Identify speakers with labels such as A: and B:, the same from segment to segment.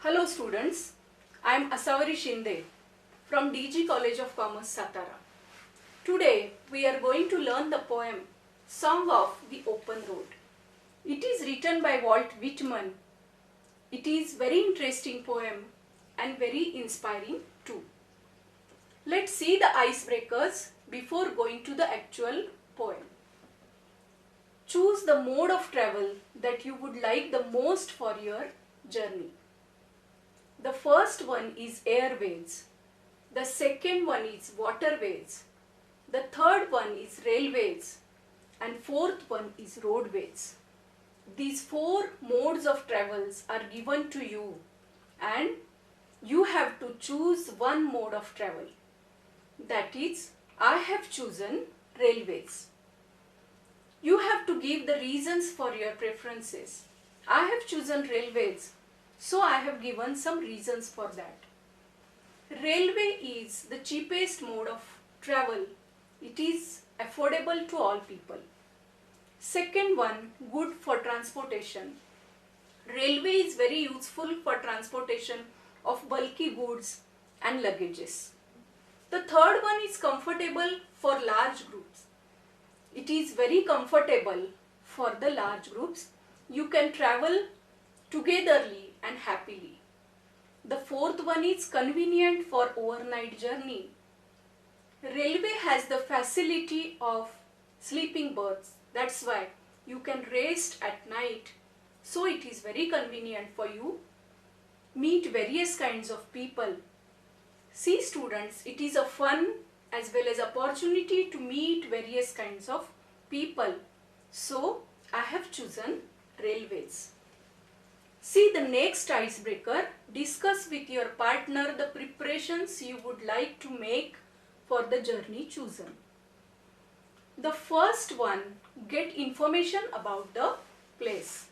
A: Hello students, I am Asavari Shinde from DG College of Commerce, Satara. Today we are going to learn the poem Song of the Open Road. It is written by Walt Whitman. It is very interesting poem and very inspiring too. Let's see the icebreakers before going to the actual poem. Choose the mode of travel that you would like the most for your journey. The first one is airways. The second one is waterways. The third one is railways. And fourth one is roadways. These four modes of travels are given to you and you have to choose one mode of travel. That is, I have chosen railways. You have to give the reasons for your preferences. I have chosen railways, so I have given some reasons for that. Railway is the cheapest mode of travel. It is affordable to all people. Second one, good for transportation. Railway is very useful for transportation of bulky goods and luggages. The third one is comfortable for large groups. It is very comfortable for the large groups. You can travel togetherly and happily. The fourth one is convenient for overnight journey. Railway has the facility of sleeping berths. That's why you can rest at night. So it is very convenient for you. Meet various kinds of people. See students, it is a fun as well as opportunity to meet various kinds of people. So I have chosen railways. See the next icebreaker. Discuss with your partner the preparations you would like to make for the journey chosen. The first one, get information about the place.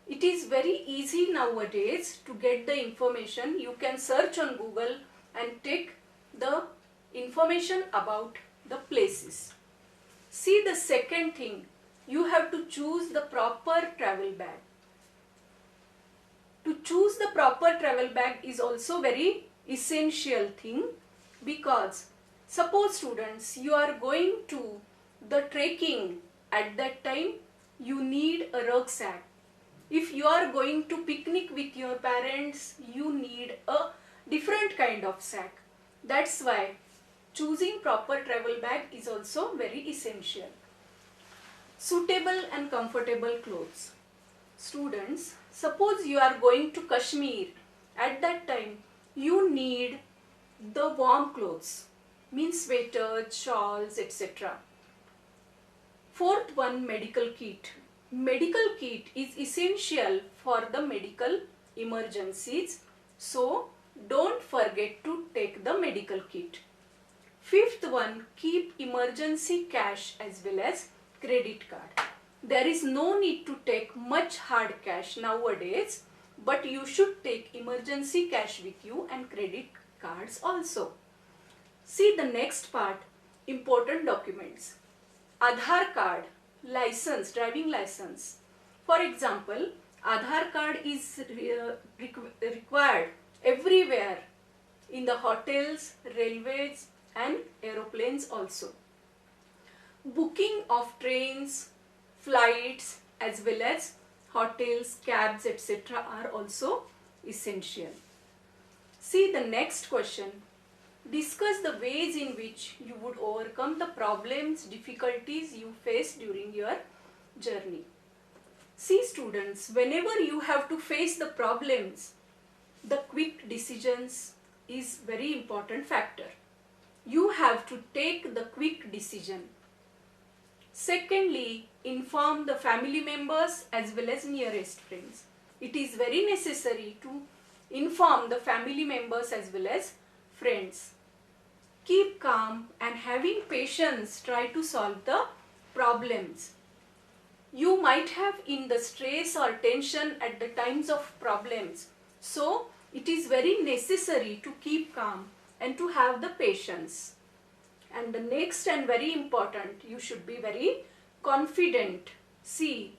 A: It is very easy nowadays to get the information. You can search on Google and take the information about the places. See the second thing, you have to choose the proper travel bag. To choose the proper travel bag is also very essential thing, because suppose students you are going to the trekking, at that time you need a rucksack. If you are going to picnic with your parents, you need a different kind of sack. That's why choosing proper travel bag is also very essential. Suitable and comfortable clothes. Students, suppose you are going to Kashmir. At that time, you need the warm clothes, means sweaters, shawls, etc. Fourth one, medical kit. Medical kit is essential for the medical emergencies. So, don't forget to take the medical kit. Fifth one, keep emergency cash as well as credit card. There is no need to take much hard cash nowadays, but you should take emergency cash with you and credit cards also. See the next part, important documents. Aadhaar card, license, driving license. For example, Aadhaar card is required everywhere, in the hotels, railways and aeroplanes also. Booking of trains, flights as well as hotels, cabs, etc. are also essential. See the next question. Discuss the ways in which you would overcome the problems, difficulties you face during your journey. See students, whenever you have to face the problems, the quick decisions is very important factor. You have to take the quick decision. Secondly, inform the family members as well as nearest friends. It is very necessary to inform the family members as well as friends. Keep calm and having patience, try to solve the problems. You might have in the stress or tension at the times of problems. So, it is very necessary to keep calm and to have the patience. And the next and very important, you should be very confident. See,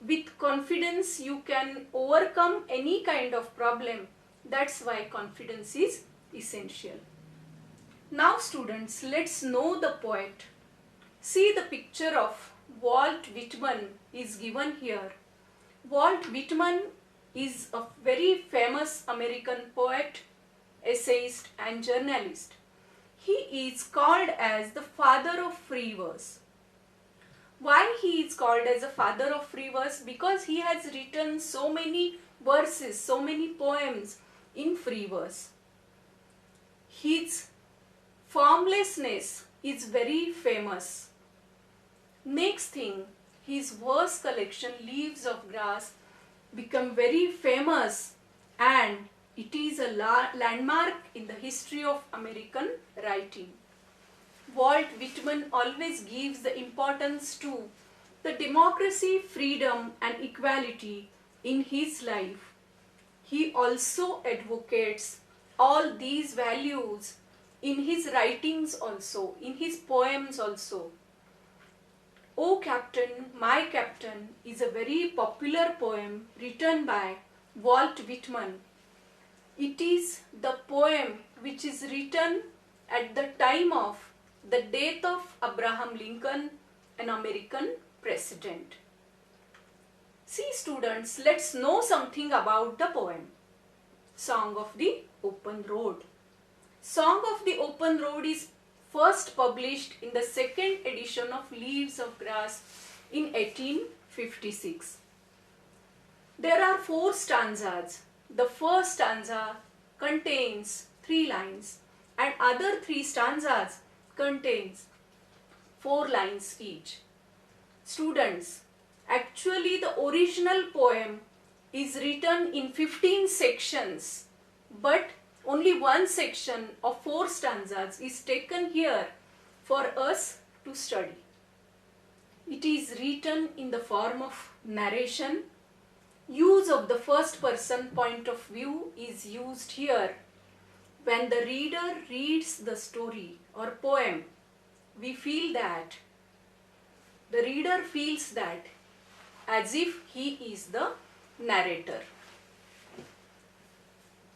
A: With confidence you can overcome any kind of problem. That's why confidence is essential. Now students, let's know the poet. See, the picture of Walt Whitman is given here. Walt Whitman is a very famous American poet, essayist and journalist. He is called as the father of free verse. Why he is called as a father of free verse? Because he has written so many verses, so many poems in free verse. His formlessness is very famous. Next thing, his verse collection Leaves of Grass become very famous, and it is a landmark in the history of American writing. Walt Whitman always gives the importance to the democracy, freedom and equality in his life. He also advocates all these values in his writings also, in his poems also. O Captain, My Captain is a very popular poem written by Walt Whitman. It is the poem which is written at the time of the death of Abraham Lincoln, an American president. See students, let's know something about the poem. Song of the Open Road. Song of the Open Road is first published in the second edition of Leaves of Grass in 1856. There are 4 stanzas. The first stanza contains 3 lines and other 3 stanzas contains 4 lines each. Students, actually the original poem is written in 15 sections, but only one section of 4 stanzas is taken here for us to study. It is written in the form of narration. Use of the first person point of view is used here. When the reader reads the story or poem, we feel that the reader feels that as if he is the narrator.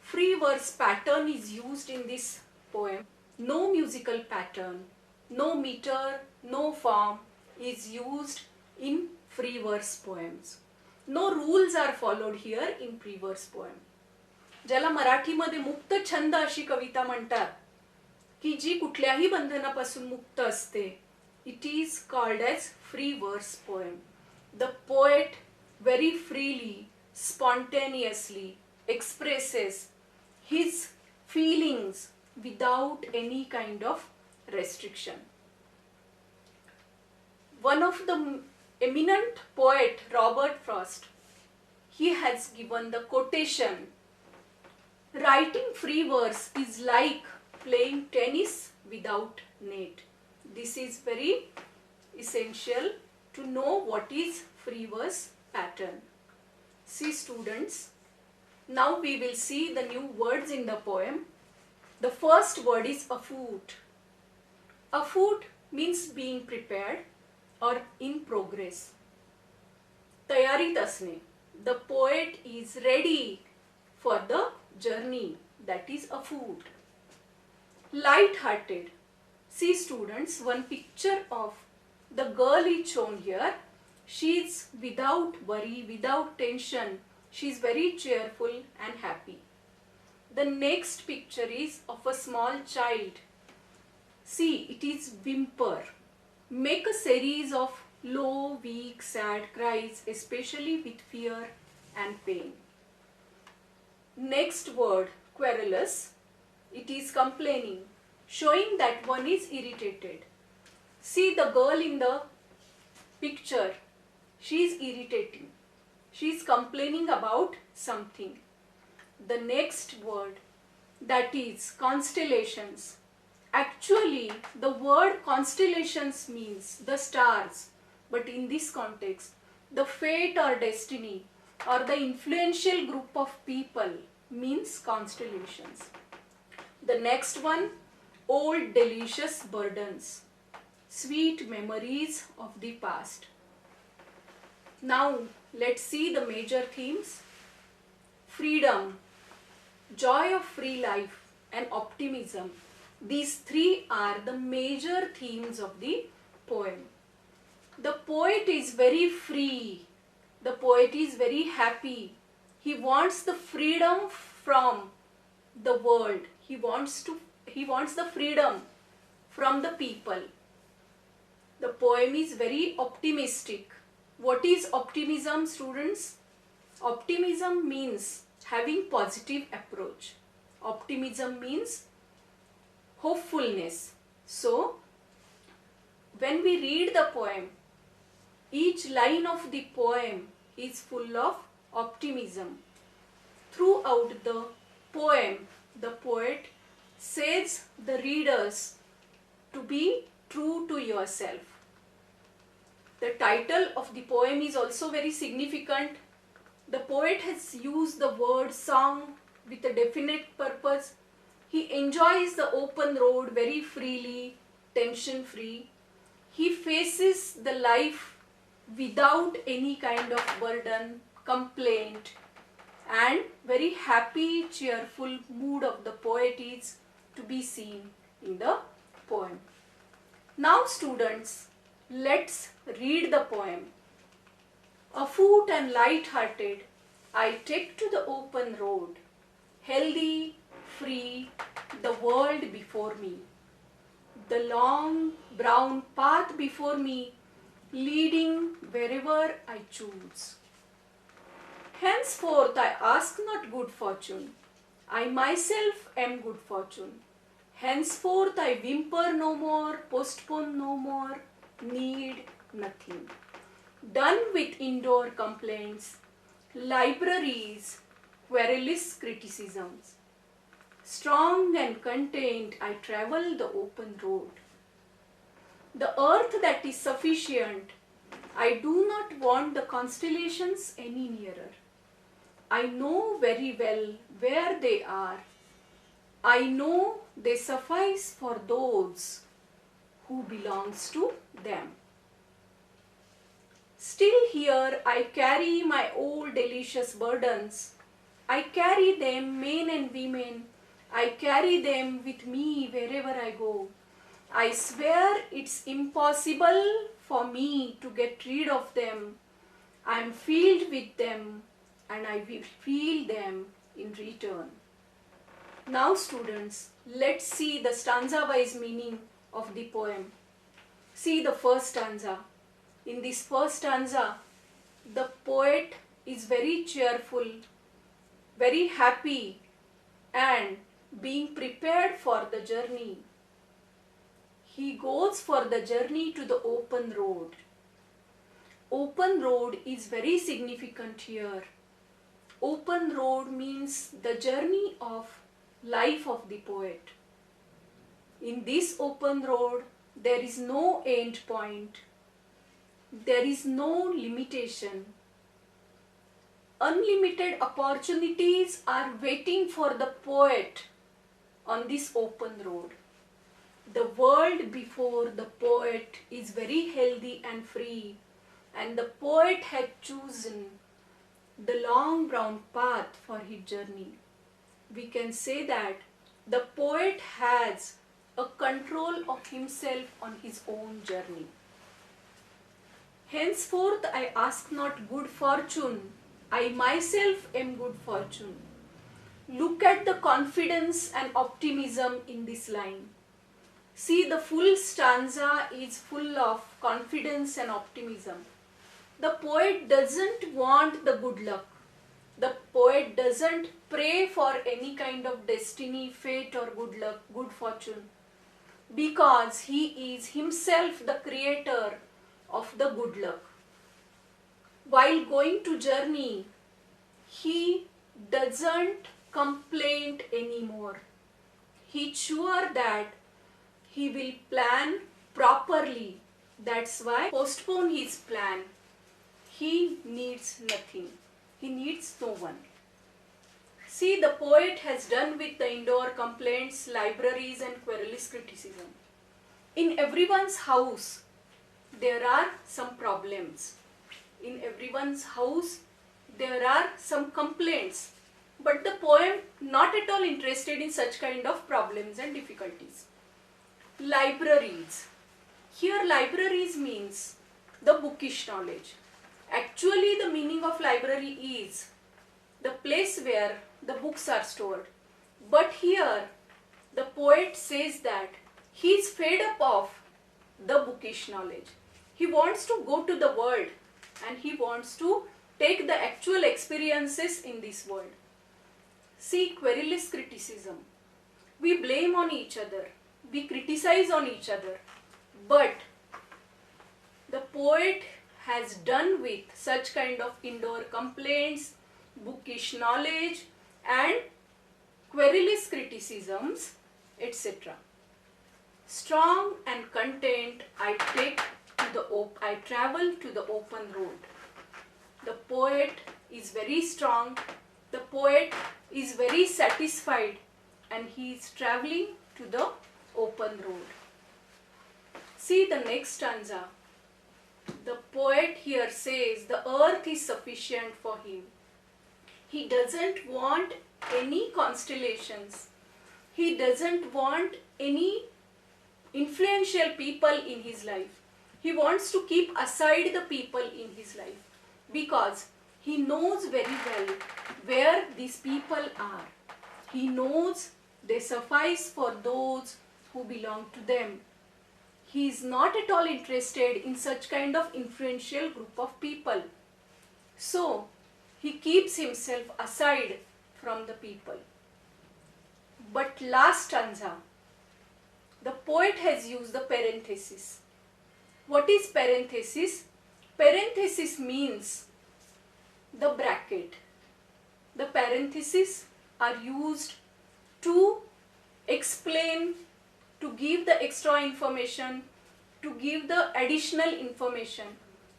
A: Free verse pattern is used in this poem. No musical pattern, no meter, no form is used in free verse poems. No rules are followed here in free verse poem. ज्याला मराठीमध्ये मुक्त छंद अशी कविता म्हणतात, की जी कुठल्याही बंधनापासून मुक्त असते. It is called as free verse poem. The poet very freely, spontaneously expresses his feelings without any kind of restriction. One of the eminent poet, Robert Frost, he has given the quotation, writing free verse is like playing tennis without net. This is very essential to know what is free verse pattern. See students, now we will see the new words in the poem. The first word is afoot. Afoot means being prepared or in progress. तयारीत असणे. The poet is ready for the journey, that is afoot. Light-hearted. See students, one picture of the girl is shown here. She is without worry, without tension. She is very cheerful and happy. The next picture is of a small child. See, it is whimper. Make a series of low, weak, sad cries, especially with fear and pain. Next word, querulous. It is complaining, showing that one is irritated. See the girl in the picture. She is irritating. She is complaining about something. The next word, that is constellations. Actually, the word constellations means the stars, but in this context, the fate or destiny or the influential group of people means constellations. The next one, old delicious burdens, sweet memories of the past. Now, let's see the major themes. Freedom, joy of free life, and optimism. These three are the major themes of the poem. The poet is very free. The poet is very happy. He wants the freedom from the world. He wants the freedom from the people. The poem is very optimistic. What is optimism, students? Optimism means having positive approach. Optimism means hopefulness. So, when we read the poem, each line of the poem is full of optimism. Throughout the poem, the poet says the readers to be true to yourself. The title of the poem is also very significant. The poet has used the word song with a definite purpose. He enjoys the open road very freely, tension free. He faces the life without any kind of burden, complaint, and very happy, cheerful mood of the poet is to be seen in the poem. Now students, let's read the poem. Afoot and light-hearted, I take to the open road, healthy, free, the world before me. The long brown path before me, leading wherever I choose. Henceforth I ask not good fortune, I myself am good fortune. Henceforth I whimper no more, postpone no more, need nothing. Done with indoor complaints, libraries, querulous criticisms. Strong and content I travel the open road. The earth that is sufficient, I do not want the constellations any nearer. I know very well where they are. I know they suffice for those who belongs to them. Still here I carry my old delicious burdens. I carry them, men and women. I carry them with me wherever I go. I swear it's impossible for me to get rid of them. I am filled with them and I will feel them in return. Now students, let's see the stanza-wise meaning of the poem. See the first stanza. In this first stanza, the poet is very cheerful, very happy, and being prepared for the journey. He goes for the journey to the open road. Open road is very significant here. Open road means the journey of life of the poet. In this open road, there is no end point. There is no limitation. Unlimited opportunities are waiting for the poet on this open road. The world before the poet is very healthy and free, and the poet had chosen the long brown path for his journey. We can say that the poet has a control of himself on his own journey. Henceforth I ask not good fortune, I myself am good fortune. Look at the confidence and optimism in this line. See, the full stanza is full of confidence and optimism. The poet doesn't want the good luck. The poet doesn't pray for any kind of destiny, fate or good luck, good fortune, because he is himself the creator of the good luck. While going to journey, he doesn't complain anymore. He's sure that he will plan properly. That's why postpone his plan. He needs nothing. He needs no one. See, the poet has done with the indoor complaints, libraries and querulous criticism. In everyone's house, there are some problems. in everyone's house there are some complaints, but the poem not at all interested in such kind of problems and difficulties. Libraries. Here libraries means the bookish knowledge. Actually the meaning of library is the place where the books are stored. But here the poet says that he is fed up of the bookish knowledge. He wants to go to the world and he wants to take the actual experiences in this world. See, querulous criticism. We blame on each other. We criticize on each other. But the poet has done with such kind of indoor complaints, bookish knowledge and querulous criticisms, etc. Strong and content, I travel to the open road. The poet is very strong, the poet is very satisfied, and he is traveling to the open road. See the next stanza. The poet here says the earth is sufficient for him. He doesn't want any constellations. He doesn't want any influential people in his life. He wants to keep aside the people in his life because he knows very well where these people are. He knows they suffice for those who belong to them. He is not at all interested in such kind of influential group of people. So, he keeps himself aside from the people. But last stanza, the poet has used the parenthesis. What is parenthesis? Parenthesis means the bracket. The parentheses are used to explain, to give the extra information, to give the additional information.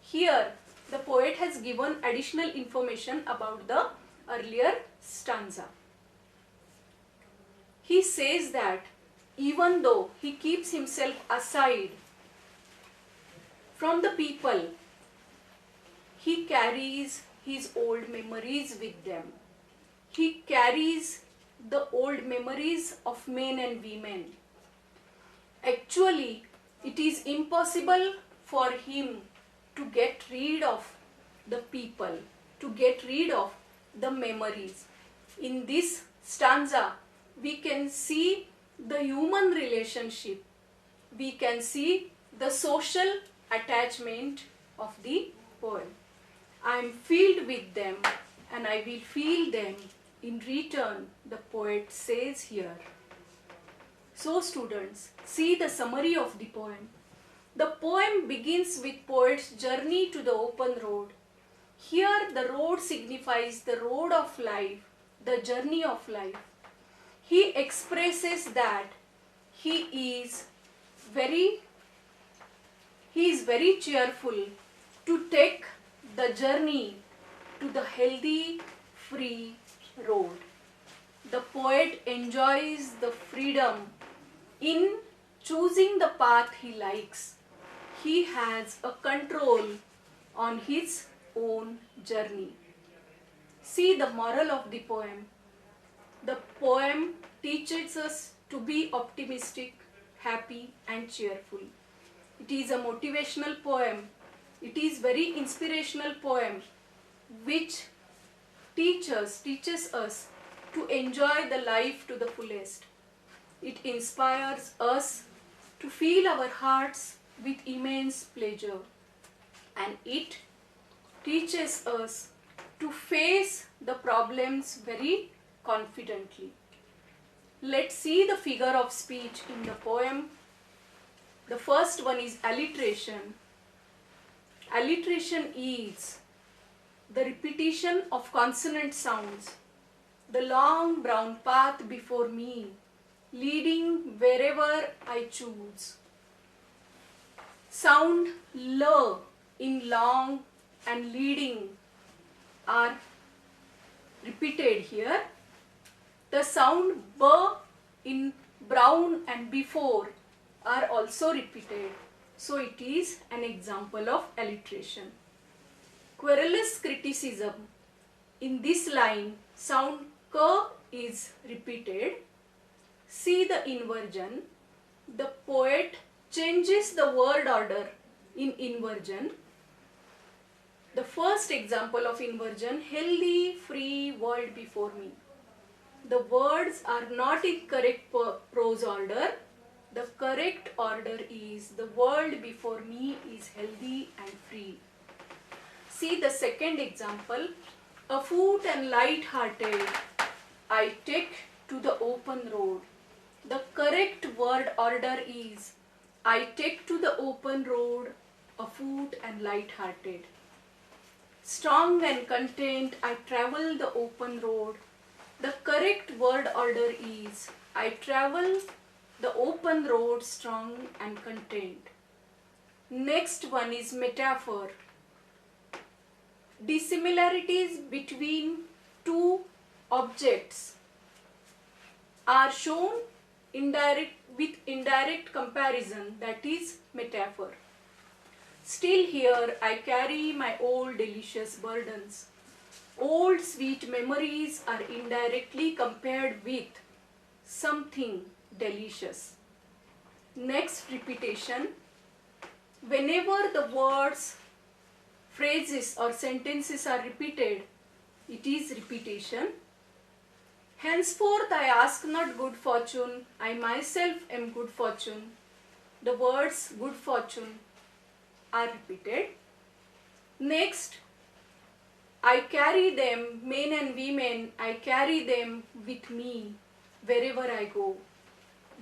A: Here, the poet has given additional information about the earlier stanza. He says that even though he keeps himself aside from the people, he carries his old memories with them. He carries the old memories of men and women. Actually, it is impossible for him to get rid of the people, to get rid of the memories. In this stanza, we can see the human relationship. We can see the social attachment of the poem. I am filled with them and I will feel them in return, the poet says here. So students, see the summary of the poem. The poem begins with poet's journey to the open road. Here the road signifies the road of life, the journey of life. He expresses that he is very cheerful to take the journey to the healthy, free road. The poet enjoys the freedom in choosing the path he likes. He has a control on his own journey. See the moral of the poem. The poem teaches us to be optimistic, happy and cheerful. It is a motivational poem. It is very inspirational poem which teaches us to enjoy the life to the fullest. It inspires us to fill our hearts with immense pleasure, and it teaches us to face the problems very confidently. Let's see the figure of speech in the poem. The first one is alliteration. Alliteration is the repetition of consonant sounds. The long brown path before me, leading wherever I choose. Sound L in long and leading are repeated here. The sound B in brown and before are also repeated. So it is an example of alliteration. querulous criticism. In this line, sound k is repeated. See the inversion. The poet changes the word order in inversion. The first example of inversion, healthy, free, world before me. The words are not in correct prose order. The correct order is the world before me is healthy and free. See the second example, afoot and light-hearted, I take to the open road. The correct word order is I take to the open road, afoot and light-hearted. Strong and content, I travel the open road. The correct word order is I travel the open road strong and content. Next one is metaphor. Dissimilarities between two objects are shown with indirect comparison, that is metaphor. Still here I carry my old delicious burdens. Old sweet memories are indirectly compared with something delicious. Next repetition. Whenever the words, phrases or sentences are repeated, it is repetition. Henceforth I ask not good fortune, I myself am good fortune. The words good fortune are repeated. Next, I carry them, men and women, I carry them with me wherever I go.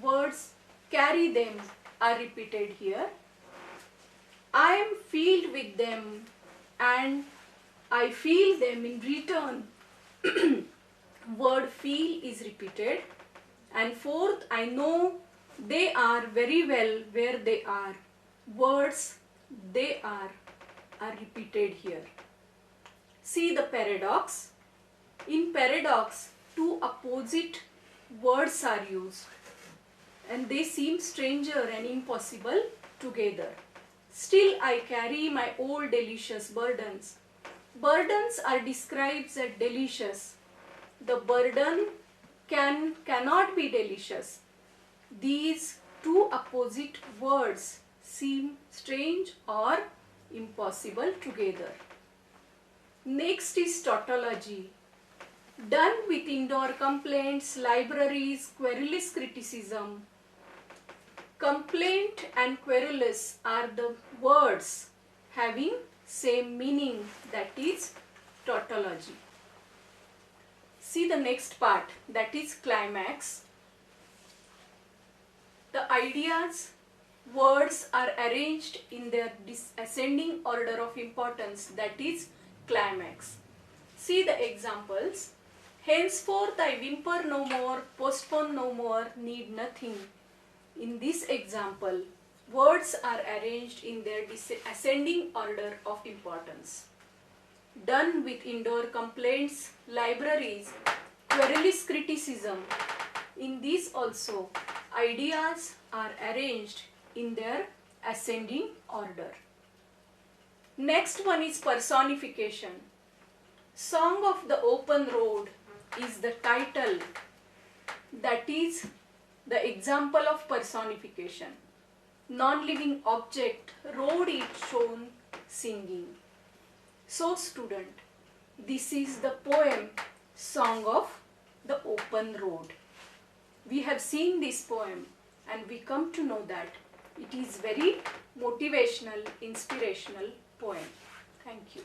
A: Words carry them are repeated here. I am filled with them and I feel them in return. Word feel is repeated. And fourth, I know they are very well where they are. Words they are repeated here. See the paradox. In paradox, two opposite words are used and they seem stranger and impossible together. Still I carry my old delicious burdens. Burdens are described as delicious. The burden cannot be delicious. These two opposite words seem strange or impossible together. Next is tautology. Done with indoor complaints, libraries, querulous criticism. Complaint and querulous are the words having same meaning, that is tautology. See the next part, that is climax. The ideas, words are arranged in their ascending order of importance, that is climax. See the examples. Henceforth I whimper no more, postpone no more, need nothing. In this example, words are arranged in their ascending order of importance. Done with indoor complaints, libraries, querulous criticism. In this also, ideas are arranged in their ascending order. Next one is personification. Song of the Open Road is the title, that is the example of personification. Non-living object, road is shown singing. So student, this is the poem Song of the Open Road. We have seen this poem and we come to know that it is very motivational, inspirational poem. Thank you.